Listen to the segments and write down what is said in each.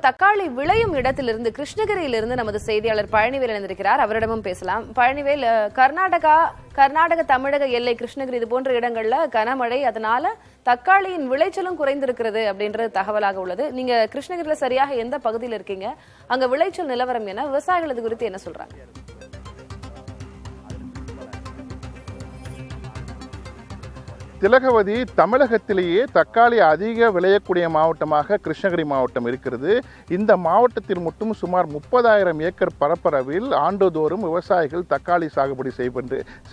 தக்காளி விளையும் இடத்திலிருந்து கிருஷ்ணகிரியிலிருந்து நமது செய்தியாளர் பழனிவேல் இணைந்திருக்கிறார். அவரிடமும் பேசலாம். பழனிவேல், கர்நாடக தமிழக எல்லை கிருஷ்ணகிரி இது போன்ற இடங்கள்ல கனமழை, அதனால தக்காளியின் விளைச்சலும் குறைந்திருக்கிறது அப்படின்றது தகவலாக உள்ளது. நீங்க கிருஷ்ணகிரியில சரியாக எந்த பகுதியில் இருக்கீங்க? அங்க விளைச்சல் நிலவரம் என்ன? விவசாயிகள் இது குறித்து என்ன சொல்றாங்க? திலகவதி, தமிழகத்திலேயே தக்காளி அதிக விளையக்கூடிய மாவட்டமாக கிருஷ்ணகிரி மாவட்டம் இருக்கிறது. இந்த மாவட்டத்தில் மட்டும் சுமார் 30,000 ஏக்கர் பரப்பளவில் ஆண்டுதோறும் விவசாயிகள் தக்காளி சாகுபடி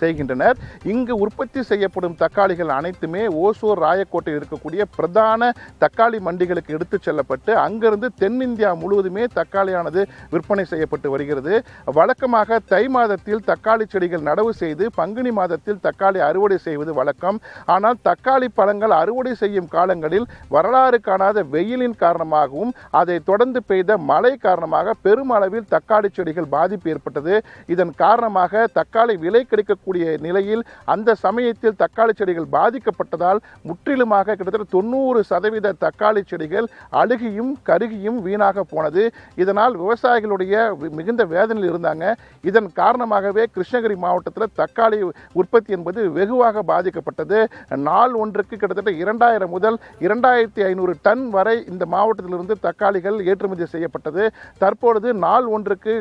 செய்கின்றனர். இங்கு உற்பத்தி செய்யப்படும் தக்காளிகள் அனைத்துமே ஓசூர், ராயக்கோட்டையில் இருக்கக்கூடிய பிரதான தக்காளி மண்டிகளுக்கு எடுத்துச் செல்லப்பட்டு அங்கிருந்து தென்னிந்தியா முழுவதுமே தக்காளியானது விற்பனை செய்யப்பட்டு வருகிறது. வழக்கமாக தை மாதத்தில் தக்காளி செடிகள் நடவு செய்து பங்குனி மாதத்தில் தக்காளி அறுவடை செய்வது வழக்கம். ஆனால் தக்காளி பழங்கள் அறுவடை செய்யும் காலங்களில் வரலாறு காணாத வெயிலின் காரணமாகவும் அதை தொடர்ந்து பெய்த மழை காரணமாக பெருமளவில் தக்காளி செடிகள் பாதிப்பு ஏற்பட்டது. இதன் காரணமாக தக்காளி விலை கிடைக்கக்கூடிய நிலையில் அந்த சமயத்தில் தக்காளி செடிகள் பாதிக்கப்பட்டதால் முற்றிலுமாக கிட்டத்தட்ட 90% தக்காளி செடிகள் அழுகியும் கருகியும் வீணாக போனது. இதனால் விவசாயிகளுடைய மிகுந்த வேதனையில் இருந்தாங்க. இதன் காரணமாகவே கிருஷ்ணகிரி மாவட்டத்தில் தக்காளி உற்பத்தி என்பது வெகுவாக பாதிக்கப்பட்டது. நாள் ஒன்றுக்கு கிட்டத்தட்ட 2000 முதல் 2500 டன் வரை இந்த மாவட்டத்திலிருந்து தக்காளிகள் ஏற்றுமதி செய்யப்பட்டது. தற்பொழுது நாள் ஒன்றுக்கு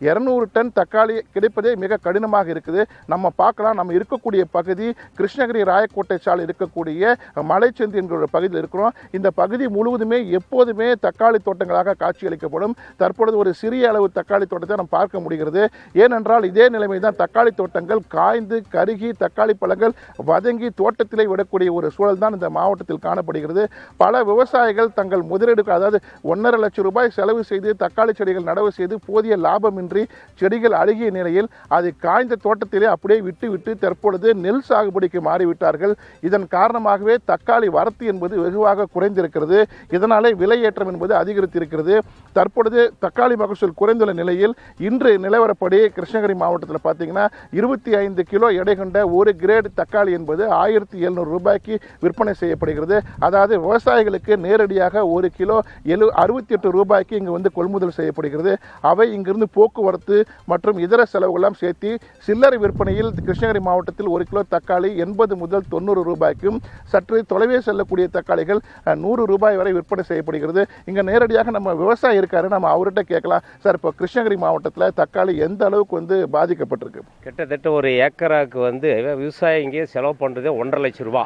200 டன் தக்காளி கிடைப்பதே மிக கடினமாக இருக்குது. நம்ம பார்க்கலாம், நம்ம இருக்கக்கூடிய பகுதி கிருஷ்ணகிரி ராயக்கோட்டை சாலை இருக்கக்கூடிய மலைச்சந்தி என்கிற பகுதியில் இருக்கிறோம். இந்த பகுதி முழுவதுமே எப்போதுமே தக்காளி தோட்டங்களாக காட்சியளிக்கப்படும். தற்பொழுது ஒரு சிறிய அளவு தக்காளி தோட்டத்தை நாம் பார்க்க முடிகிறது. ஏனென்றால் இதே நிலைமை தான் தக்காளி தோட்டங்கள் காய்ந்து கருகி தக்காளி பழங்கள் வதங்கி தோட்டத்திலே விடக்கூடிய ஒரு சூழல் தான் இந்த மாவட்டத்தில் காணப்படுகிறது. பல விவசாயிகள் தங்கள் முதலீடு, அதாவது 1.5 லட்சம் ரூபாய் செலவு செய்து தக்காளி செடிகள் நடவு செய்து போதிய லாபமின்றி செடிகள் அழுகிய நிலையில் அதை காய்ந்த தோட்டத்திலே அப்படியே விட்டு தற்பொழுது நெல் சாகுபடிக்கு மாறிவிட்டார்கள். இதன் காரணமாகவே தக்காளி வரத்து என்பது வெகுவாக குறைந்திருக்கிறது. இதனாலே விலையேற்றம் என்பது அதிகரித்திருக்கிறது. தற்பொழுது தக்காளி மகசூல் குறைந்துள்ள நிலையில் இன்று நிலவரப்படி கிருஷ்ணகிரி மாவட்டத்தில் பார்த்தீங்கன்னா 25 கிலோ எடை கொண்ட ஒரு கிரேட் தக்காளி என்பது 1700 ரூபாய்க்கு விற்பனை செய்யப்படுகிறது. அதாவது விவசாயிகளுக்கு நேரடியாக ஒரு கிலோ 68 ரூபாய்க்கு இங்கு வந்து கொள்முதல் செய்யப்படுகிறது. அவை இங்கிருந்து போக்குவரத்து மற்றும் இதர செலவுகளெல்லாம் சேர்த்து சில்லறை விற்பனையில் கிருஷ்ணகிரி மாவட்டத்தில் ஒரு கிலோ தக்காளி 80 முதல் 90 ரூபாய்க்கும், சற்று தொலைவே செல்லக்கூடிய தக்காளிகள் 100 ரூபாய் வரை விற்பனை செய்யப்படுகிறது. இங்கே நேரடியாக நம்ம விவசாயி இருக்காரு, நம்ம அவர்கிட்ட கேட்கலாம். சார், இப்போ கிருஷ்ணகிரி மாவட்டத்தில் தக்காளி எந்த அளவுக்கு வந்து பாதிக்கப்பட்டிருக்கு? கிட்டத்தட்ட ஒரு ஏக்கராக்கு வந்து விவசாயம் இங்கே செலவு பண்ணுறது 1.5 லட்சம் ரூபா.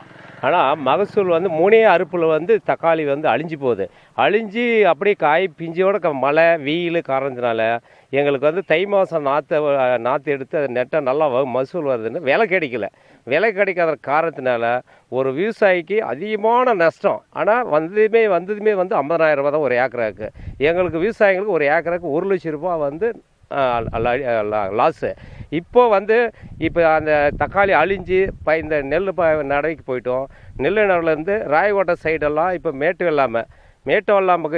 ஆனால் மகசூல் வந்து 3 அறுப்பில் வந்து தக்காளி வந்து அழிஞ்சு போகுது. அழிஞ்சு அப்படியே காய் பிஞ்சோட மழை வெயில் காரணத்தினால எங்களுக்கு வந்து தை மாதம் நாற்று எடுத்து அதை நெட்டால் நல்லா மகசூல் வருதுன்னு விலை விலை கிடைக்காத காரணத்தினால ஒரு விவசாயிக்கு அதிகமான நஷ்டம். ஆனால் வந்ததுமே வந்து 50,000 ரூபா தான் ஒரு ஏக்கராக்கு. எங்களுக்கு விவசாயிகளுக்கு ஒரு ஏக்கராக்கு 1 லட்சம் ரூபா வந்து லாஸு. இப்போ அந்த தக்காளி அழிஞ்சு இந்த நெல் நடவைக்கு போயிட்டோம். நெல் நடவுலேருந்து ராயக்கோட்டை சைடெல்லாம் இப்போ மேட்டு வெள்ளாமல்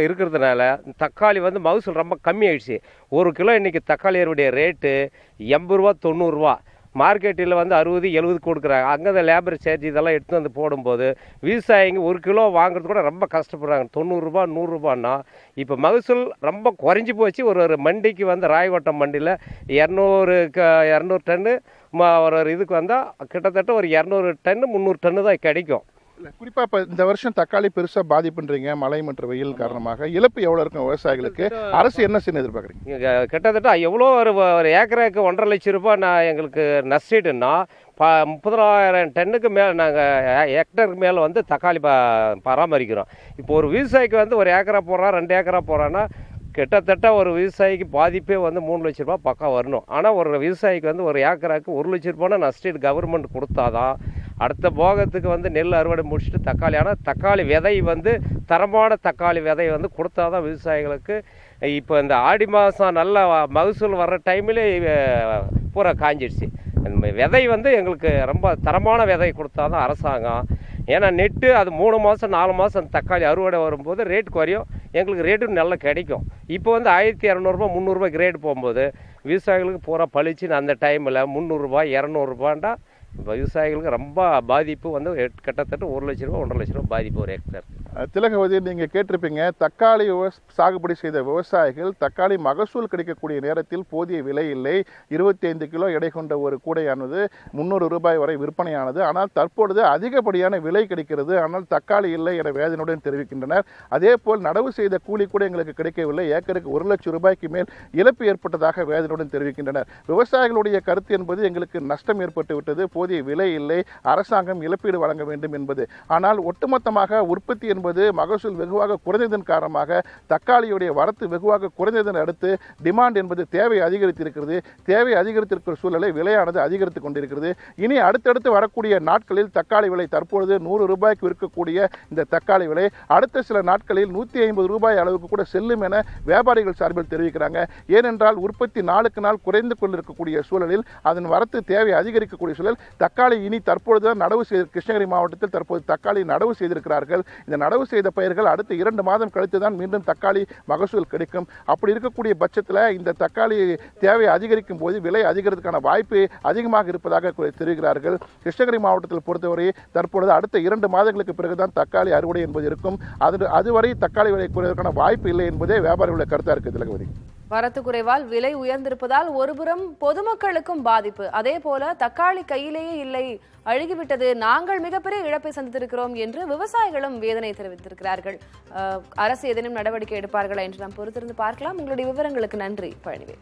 இருக்கிறதுனால தக்காளி வந்து மகசூல் ரொம்ப கம்மி ஆயிடுச்சு. 1 கிலோ இன்றைக்கி தக்காளியோடைய ரேட்டு 80 ரூபா 90 ரூபா. மார்க்கெட்டில் வந்து 60 70 கொடுக்குறாங்க. அங்கே அந்த லேபர் சார்ஜ் இதெல்லாம் எடுத்து வந்து போடும்போது விவசாயிங்க 1 கிலோ வாங்குறது கூட ரொம்ப கஷ்டப்படுறாங்க. 90 ரூபா 100 ரூபான்னா இப்போ மகசூல் ரொம்ப குறைஞ்சி போச்சு. ஒரு மண்டிக்கு வந்து ராயக்கோட்டம் மண்டியில் 200 டன்னு ஒரு இதுக்கு வந்தால் கிட்டத்தட்ட ஒரு 200 டன்னு 300 டன்னு தான் கிடைக்கும். குறிப்பாக இப்போ இந்த வருஷம் தக்காளி பெருசாக பாதிப்புன்றீங்க. மழை மற்றும் வெயில் காரணமாக இழப்பு எவ்வளோ இருக்கும் விவசாயிகளுக்கு? அரசு என்ன செய்ய எதிர்பார்க்குறீங்க? கிட்டத்தட்ட எவ்வளோ ஒரு ஏக்கராக்கு 1.5 லட்சம் ரூபாய் எனக்கு நஷ்டீடுன்னா 30,000 டன்னுக்கு மேலே நாங்கள் ஹெக்டருக்கு மேலே வந்து தக்காளி பராமரிக்கிறோம். இப்போ ஒரு விவசாயிக்கு வந்து ஒரு ஏக்கரா போடுறான் 2 ஏக்கரா போடுறான்னா கிட்டத்தட்ட ஒரு விவசாயிக்கு பாதிப்பே வந்து 3 லட்சம் ரூபா பக்கம் வரணும். ஆனால் ஒரு விவசாயிக்கு வந்து ஒரு ஏக்கராக்கு 1 லட்சம் ரூபானா நஷ்டீடு கவர்மெண்ட் கொடுத்தாதான் அடுத்த போகத்துக்கு வந்து நெல் அறுவடை முடிச்சுட்டு தக்காளி. ஆனால் தக்காளி விதை வந்து தரமான தக்காளி விதை வந்து கொடுத்தாதான் விவசாயிகளுக்கு. இப்போ இந்த ஆடி மாதம் நல்ல மகசூல் வர்ற டைமில் பூரா காஞ்சிடுச்சு. விதை வந்து எங்களுக்கு ரொம்ப தரமான விதை கொடுத்தாதான் அரசாங்கம். ஏன்னா நெட்டு அது 3 மாதம் 4 மாதம் தக்காளி அறுவடை வரும்போது ரேட் குறையும், எங்களுக்கு ரேட்டும் நல்லா கிடைக்கும். இப்போ வந்து 1200 ரூபா 300 ரூபாய் கிரேட் போகும்போது விவசாயிகளுக்கு பூரா பழிச்சுன்னு அந்த டைமில் 300 ரூபாய் 200 ரூபாண்டா விவசாயிகளுக்கு ரொம்ப பாதிப்பு வந்து கிட்டத்தட்ட 1 லட்சம் ரூபா 1.5 லட்சம் ரூபா பாதிப்பு ஒரு ஹெக்டர். திலகவதி, நீங்க கேட்டிருப்பீங்க, தக்காளி சாகுபடி செய்த விவசாயிகள் தக்காளி மகசூல் கிடைக்கக்கூடிய நேரத்தில் போதிய விலை இல்லை. 25 கிலோ எடை கொண்ட ஒரு கூடையானது 300 ரூபாய் வரை விற்பனையானது. ஆனால் தற்பொழுது அதிகப்படியான விலை கிடைக்கிறது, ஆனால் தக்காளி இல்லை என வேதனையுடன் தெரிவிக்கின்றனர். அதே போல் நடவு செய்த கூலி கூட எங்களுக்கு கிடைக்கவில்லை, ஏக்கருக்கு 1 லட்சம் ரூபாய்க்கு மேல் இழப்பு ஏற்பட்டதாக வேதனையுடன் தெரிவிக்கின்றனர். விவசாயிகளுடைய கருத்து என்பது எங்களுக்கு நஷ்டம் ஏற்பட்டு விட்டது, போதிய விலை இல்லை, அரசாங்கம் இழப்பீடு வழங்க வேண்டும் என்பது. ஆனால் ஒட்டுமொத்தமாக உற்பத்தி என்பது மகசூல் வெகுவாக குறைந்ததன் காரணமாக தக்காளியுடைய வரத்து வெகுவாக குறைந்ததன் அடுத்து டிமாண்ட் என்பது தேவை அதிகரித்திருக்கிறது. தேவை அதிகரித்திருக்கிற சூழலை விலையானது அதிகரித்துக் கொண்டிருக்கிறது. இனி அடுத்தடுத்து வரக்கூடிய நாட்களில் தக்காளி விலை தற்பொழுது 100 ரூபாய்க்கு விற்கக்கூடிய இந்த தக்காளி விலை அடுத்த சில நாட்களில் 150 ரூபாய் அளவுக்கு கூட செல்லும் என வியாபாரிகள் சார்பில் தெரிவிக்கிறாங்க. ஏனென்றால் உற்பத்தி நாளுக்கு நாள் குறைந்து கொண்டிருக்கக்கூடிய சூழலில் அதன் வரத்து தேவை அதிகரிக்கக்கூடிய சூழல் தக்காளி இனி தற்பொழுது நடவு செய்த கிருஷ்ணகிரி மாவட்டத்தில் தற்போது தக்காளி நடவு செய்திருக்கிறார்கள். இந்த நடவு செய்த பயிர்கள் அடுத்த 2 மாதம் கழித்து தான் மீண்டும் தக்காளி மகசூல் கிடைக்கும். அப்படி இருக்கக்கூடிய பட்சத்தில் இந்த தக்காளி தேவை அதிகரிக்கும் போது விலை அதிகரிக்கிறதுக்கான வாய்ப்பு அதிகமாக இருப்பதாக தெரிவிக்கிறார்கள். கிருஷ்ணகிரி மாவட்டத்தில் பொறுத்தவரை தற்பொழுது அடுத்த 2 மாதங்களுக்கு பிறகுதான் தக்காளி அறுவடை என்பது இருக்கும். அதுவரை தக்காளி விலை குறைவதற்கான வாய்ப்பு இல்லை என்பதே வியாபாரிகளுடைய கருத்தாக இருக்குது. திலகவதி, வரத்து குறைவால் விலை உயர்ந்திருப்பதால் ஒருபுறம் பொதுமக்களுக்கும் பாதிப்பு, அதே போல தக்காளி கையிலேயே இல்லை, அழுகிவிட்டது, நாங்கள் மிகப்பெரிய இழப்பை சந்தித்திருக்கிறோம் என்று விவசாயிகளும் வேதனை தெரிவித்திருக்கிறார்கள். அரசு ஏதேனும் நடவடிக்கை எடுப்பார்களா என்று நாம் பொறுத்திருந்து பார்க்கலாம். உங்களுடைய விவரங்களுக்கு நன்றி பழனிவேல்.